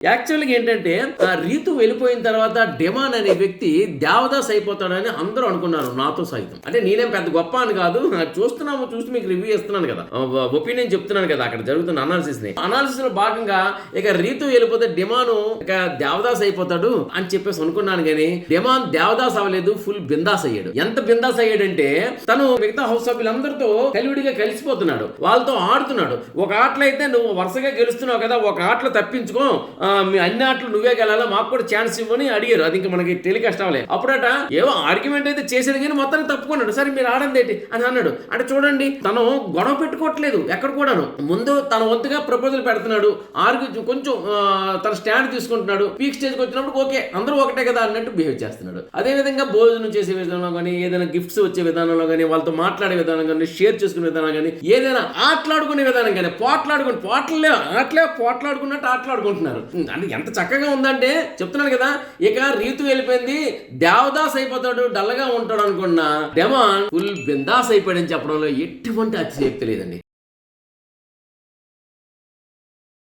యాక్చువల్గా ఏంటంటే రీతు వెళ్ళిపోయిన తర్వాత డెమాన్ అనే వ్యక్తి దేవదాస్ అయిపోతాడని అందరూ అనుకున్నారు, నాతో సైతం. అంటే నేనేం పెద్ద గొప్ప అని కాదు, చూసి మీకు రివ్యూ ఇస్తున్నాను కదా, ఒపీనియన్ చెప్తున్నాను కదా అక్కడ జరుగుతున్న అనాలిసిస్ లో భాగంగా ఇక రీతు వెళ్ళిపోతే డెమాను ఇక దేవదాస్ అయిపోతాడు అని చెప్పేసి అనుకున్నాను, కానీ డెమాన్ దేవదాస్ అవ్వలేదు, ఫుల్ బిందాస్ అయ్యాడు. ఎంత బిందాస్ అయ్యాడంటే తను మిగతా హౌస్ సభ్యులందరితో కలివిడిగా కలిసిపోతున్నాడు, వాళ్ళతో ఆడుతున్నాడు. ఒక ఆటలో అయితే నువ్వు వరుసగా గెలుస్తున్నావు కదా, ఒక ఆటలో తప్పించుకో, అన్ని ఆటలు నువ్వే గెలాలా, మాకు కూడా ఛాన్స్ ఇవ్వని అడిగారు. అది ఇంకా మనకి టెలికాస్ట్ అవ్వలే. అప్పుడట ఏవో ఆర్గ్యుమెంట్ అయితే చేశాడు కానీ మొత్తానికి తప్పుకున్నాడు. సరే మీరు ఆడండి ఏంటి అని అన్నాడు. అంటే చూడండి, తను గొడవ పెట్టుకోవట్లేదు ఎక్కడ కూడాను. ముందు తన వంతుగా ప్రపోజల్ పెడుతున్నాడు, కొంచెం తన స్టాండ్ తీసుకుంటున్నాడు. పీక్ స్టేజ్కి వచ్చినప్పుడు ఓకే అందరూ ఒకటే కదా అన్నట్టు బిహేవ్ చేస్తున్నాడు. అదే విధంగా భోజనం చేసే విధానంలో కానీ, ఏదైనా గిఫ్ట్స్ వచ్చే విధానంలో కానీ, వాళ్ళతో మాట్లాడే విధానం కానీ, షేర్ చేసుకునే విధానం కానీ, ఏదైనా ఆటలాడుకునే విధానం కానీ, పోట్లాడుకున్నట్టు ఆటలాడుకుంటున్నారు. అంటే ఎంత చక్కగా ఉందంటే చెప్తున్నాను కదా. ఇక రీతు వెళ్ళిపోయింది, దేవదాస్ అయిపోతాడు, డల్లగా ఉంటాడు అనుకున్న డెమాన్ ఫుల్ బిందాస్ అయిపోయాడని చెప్పడంలో ఎటువంటి అతిశయోక్తి లేదండి.